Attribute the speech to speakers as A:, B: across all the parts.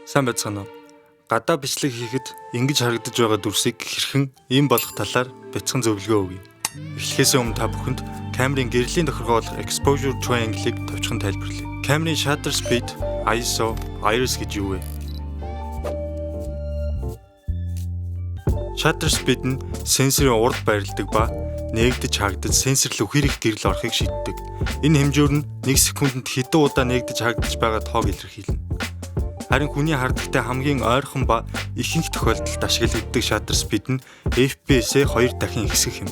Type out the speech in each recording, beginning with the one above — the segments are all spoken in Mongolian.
A: Сайн байцгаана уу? Гадаа бичлэг хийхэд ингэж харагдаж байгаа дүрсийг хэрхэн ийм болох талаар бяцхан зөвлөгөө өгье. Эхлэхээс өмнө та бүхэнд камерын гэрлийн тохиргоо болох exposure triangle-ыг товчхон тайлбарлая. Камерын shutter speed, ISO, iris гэж юу вэ? Shutter speed нь сенсорын урд байрладаг ба нээгдэж харагдаж сенсор руу хэр их гэрэл орохыг шийддэг. Энэ хэмжүүр нь 1 секундэд хэдэн удаа нээгдэж харагдаж байгаа тоог илэрхийлнэ. Харин хүний хардлагатай хамгийн ойрхон ба ихэнх тохиолдолд ашиглагддаг shutter speed нь FPS-ээ 2 дахин ихсэх юм.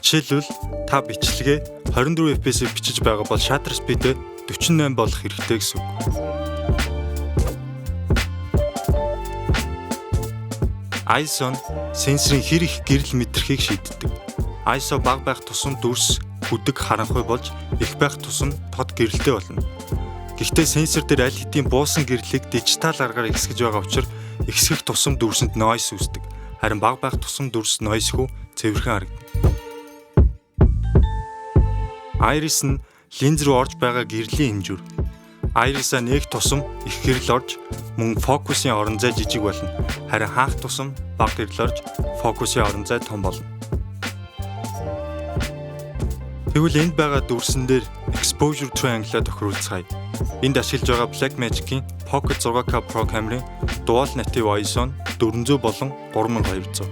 A: Жишээлбэл та бичлэгээ 24 FPS-ээр бичиж байгаа бол shutter speed 48 болох хэрэгтэй гэсэн үг. ISO нь сенсорын хэр их гэрэл мэдрэхийг шийддэг. ISO бага байх тусам дүрс хүдэг харанхуй болж их байх тусам тод гэрэлтэй болно. Гэхдээ сенсор дээр аль хэдийн буусан гэрлийг дижитал аргаар ихсгэж байгаа учраас ихсгэх тусам дүрсэнд noise үүсдэг. Харин бага байх тусам дүрс noise-гүй цэвэрхэн харагдана. Iris нь линз рүү орж байгаа гэрлийн хэмжүүр. Iris-а нээх тусам их гэрэл орж мөн фокусын орон зай жижиг болно. Харин хаах тусам бага гэрэл орж фокусын орон зай том болно. Тэгвэл энд байгаа дүрсэн дээр exposure triangle-а тохируулцгаая. Энд ашиглаж байгаа Blackmagic-ийн Pocket 6K Pro камерын Dual Native ISO нь 400 болон 3200.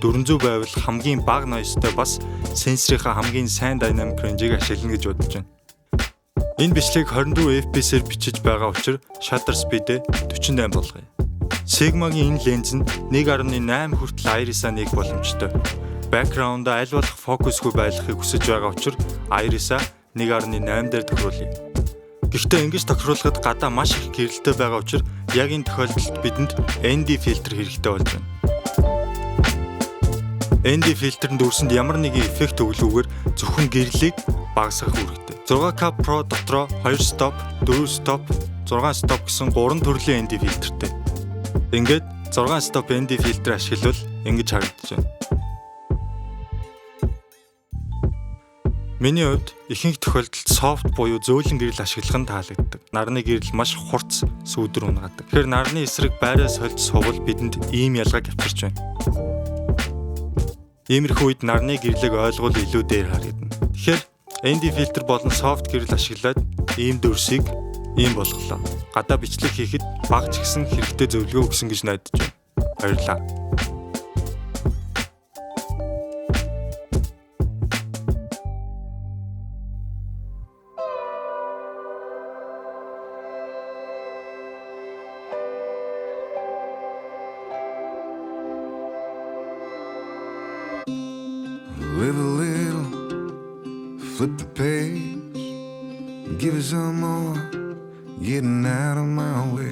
A: 400 байвал хамгийн бага noise-тэй бас сенсорынхаа хамгийн сайн dynamic range-ийг ашиглана гэж бодож байна. Энэ бичлэгийг 24 FPS-ээр бичиж байгаа учраас shutter speed 48 болгоё. Sigma-гийн энэ ленз нь 1.8 хүртэл iris-а нээх боломжтой. Background-а аль болох фокусгүй байлгахыг хүсэж байгаа учраас iris-а 1.8 дээр тохируулъя. Гэхдээ ингэж тохируулахад гадаа маш их гэрэлтэй байгаа учраас яг энэ тохиолдолд бидэнд ND фильтр хэрэгтэй болж байна. ND фильтрийн дүрсэнд ямар нэгэн эффект өглөөгөөр зөвхөн гэрлийг багасгах үүрэгтэй. 6K Pro дотроо 2 стоп, 4 стоп, 6 стоп гэсэн 3 төрлийн ND фильтртэй. Ингээд 6 стоп ND фильтр ашиглавал ингэж харагдаж байна. Миний хувьд ихэнх тохиолдолд софт буюу зөөлөн гэрэл ашиглах нь таалагддаг. Нарны гэрэл маш хурц сүүдэр унгадаг. Тэгэхээр нарны эсрэг байраа сольж сувал бидэнд ийм ялгааг авчирч байна. Иймэрхүү үед нарны гэрлийг ойлгол илүү дээр харагдана. Тэгэхээр ND фильтр болон софт гэрэл ашиглаад ийм дүрсийг ийм болголоо. Гадаа бичлэг хийхэд бага ч гэсэн хэрэгтэй зөвлөгөө өгсөн гэж найдаж байна. Баярлалаа.
B: Live a little, flip the page, give it some more, getting out of my way.